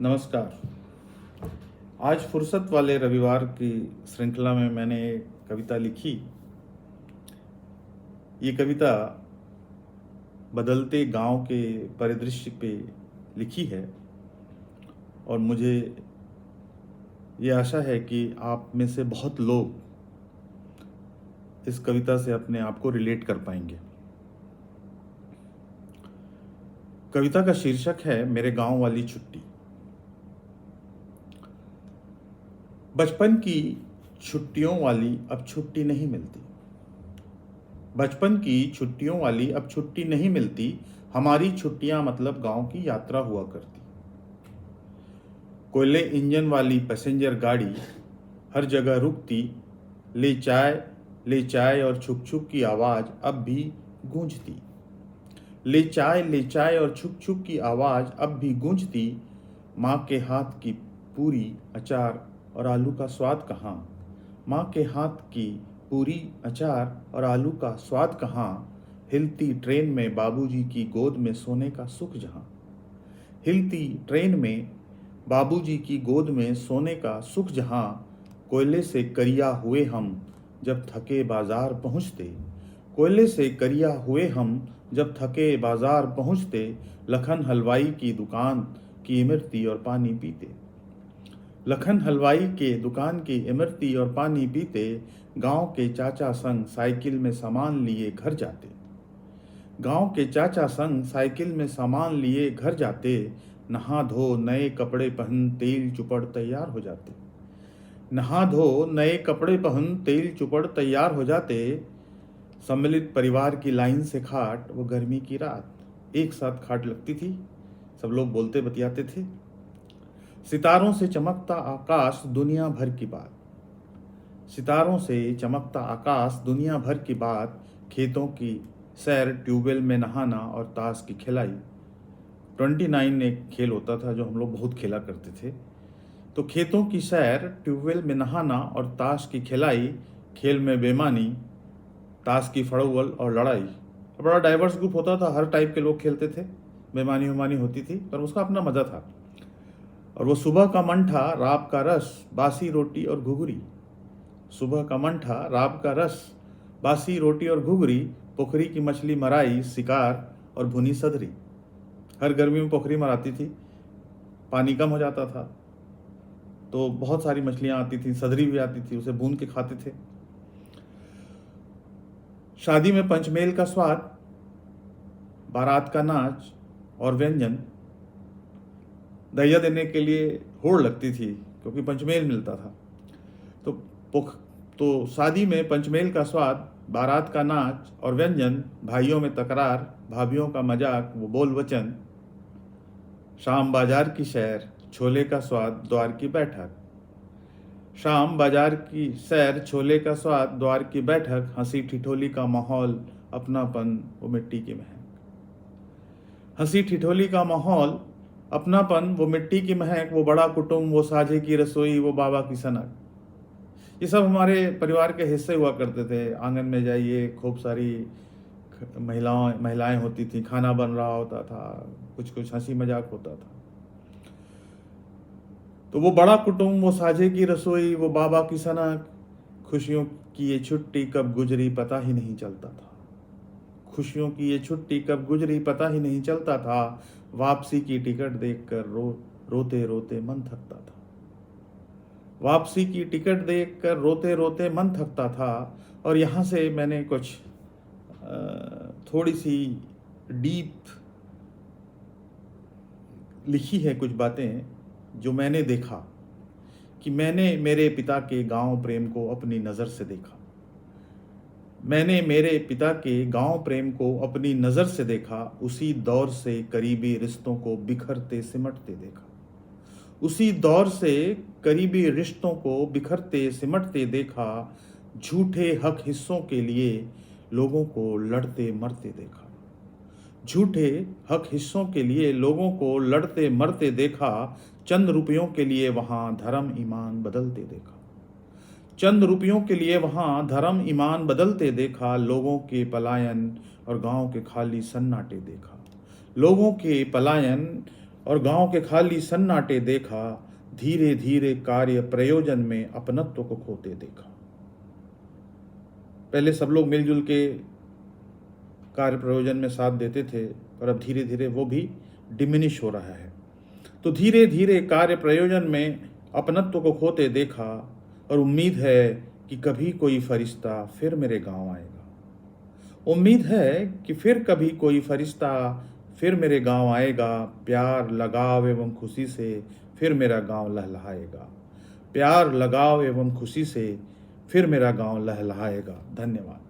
नमस्कार। आज फुर्सत वाले रविवार की श्रृंखला में मैंने एक कविता लिखी। ये कविता बदलते गांव के परिदृश्य पे लिखी है और मुझे ये आशा है कि आप में से बहुत लोग इस कविता से अपने आप को रिलेट कर पाएंगे। कविता का शीर्षक है मेरे गांव वाली छुट्टी। बचपन की छुट्टियों वाली अब छुट्टी नहीं मिलती। बचपन की छुट्टियों वाली अब छुट्टी नहीं मिलती। हमारी छुट्टियां मतलब गांव की यात्रा हुआ करती। कोयले इंजन वाली पैसेंजर गाड़ी हर जगह रुकती। ले चाय और छुक छुक की आवाज़ अब भी गूंजती। ले चाय और छुक छुक की आवाज़ अब भी गूंजती। माँ के हाथ की पूरी अचार और आलू का स्वाद कहाँ। माँ के हाथ की पूरी अचार और आलू का स्वाद कहाँ। हिलती ट्रेन में बाबूजी की गोद में सोने का सुख जहाँ। हिलती ट्रेन में बाबूजी की गोद में सोने का सुख जहाँ। कोयले से करिया हुए हम जब थके बाजार पहुँचते। कोयले से करिया हुए हम जब थके बाजार पहुँचते। लखन हलवाई की दुकान की इमरती और पानी पीते। लखन हलवाई के दुकान की इमरती और पानी पीते। गांव के चाचा संग साइकिल में सामान लिए घर जाते। गांव के चाचा संग साइकिल में सामान लिए घर जाते। नहा धो नए कपड़े पहन तेल चुपड़ तैयार हो जाते। नहा धो नए कपड़े पहन तेल चुपड़ तैयार हो जाते। सम्मिलित परिवार की लाइन से खाट वो गर्मी की रात एक साथ खाट लगती थी। सब लोग बोलते बतियाते थे। सितारों से चमकता आकाश दुनिया भर की बात। सितारों से चमकता आकाश दुनिया भर की बात। खेतों की सैर ट्यूबवेल में नहाना और ताश की खिलाई। 29 एक खेल होता था जो हम लोग बहुत खेला करते थे। तो खेतों की सैर ट्यूबवेल में नहाना और ताश की खिलाई। खेल में बेमानी ताश की फड़ौवल और लड़ाई। बड़ा डाइवर्स ग्रुप होता था, हर टाइप के लोग खेलते थे। बेमानी उमानी होती थी पर उसका अपना मज़ा था। और वो सुबह का मंठा राब का रस बासी रोटी और घुघरी। सुबह का मंठा राब का रस बासी रोटी और घुघरी। पोखरी की मछली मराई शिकार और भुनी सदरी। हर गर्मी में पोखरी मराती थी, पानी कम हो जाता था तो बहुत सारी मछलियां आती थी, सदरी भी आती थी, उसे भून के खाते थे। शादी में पंचमेल का स्वाद, बारात का नाच और व्यंजन। दहिया देने के लिए होड़ लगती थी क्योंकि पंचमेल मिलता था। तो शादी में पंचमेल का स्वाद, बारात का नाच और व्यंजन। भाइयों में तकरार, भाभियों का मजाक वो बोल वचन। शाम बाजार की सैर, छोले का स्वाद, द्वार की बैठक। शाम बाजार की सैर, छोले का स्वाद, द्वार की बैठक। हंसी ठिठोली का माहौल, अपनापन वो मिट्टी की महक। हंसी ठिठोली का माहौल, अपनापन वो मिट्टी की महक। वो बड़ा कुटुंब, वो साझे की रसोई, वो बाबा की सनक। ये सब हमारे परिवार के हिस्से हुआ करते थे। आंगन में जाइए, खूब सारी महिलाएं होती थी, खाना बन रहा होता था, कुछ कुछ हंसी मजाक होता था। तो वो बड़ा कुटुंब, वो साझे की रसोई, वो बाबा की सनक। खुशियों की ये छुट्टी कब गुजरी पता ही नहीं चलता था। खुशियों की ये छुट्टी कब गुजरी पता ही नहीं चलता था। वापसी की टिकट देखकर रोते रोते मन थकता था। वापसी की टिकट देखकर रोते रोते मन थकता था। और यहाँ से मैंने कुछ थोड़ी सी डीप लिखी है कुछ बातें जो मैंने देखा कि मैंने मेरे पिता के गांव प्रेम को अपनी नज़र से देखा। मैंने मेरे पिता के गांव प्रेम को अपनी नज़र से देखा। उसी दौर से करीबी रिश्तों को बिखरते सिमटते देखा। उसी दौर से करीबी रिश्तों को बिखरते सिमटते देखा। झूठे हक हिस्सों के लिए लोगों को लड़ते मरते देखा। झूठे हक हिस्सों के लिए लोगों को लड़ते मरते देखा। चंद रुपयों के लिए वहाँ धर्म ईमान बदलते देखा। चंद रुपयों के लिए वहाँ धर्म ईमान बदलते देखा। लोगों के पलायन और गांव के खाली सन्नाटे देखा। लोगों के पलायन और गांव के खाली सन्नाटे देखा, धीरे धीरे कार्य प्रयोजन में अपनत्व को खोते देखा। पहले सब लोग मिलजुल के कार्य प्रयोजन में साथ देते थे, पर अब धीरे धीरे वो भी डिमिनिश हो रहा है। तो धीरे धीरे कार्य प्रयोजन में अपनत्व को खोते देखा, और उम्मीद है कि कभी कोई फरिश्ता फिर मेरे गांव आएगा। उम्मीद है कि फिर कभी कोई फरिश्ता फिर मेरे गांव आएगा। प्यार लगाव एवं खुशी से फिर मेरा गांव लहलहाएगा। प्यार लगाव एवं खुशी से फिर मेरा गांव लहलहाएगा। धन्यवाद।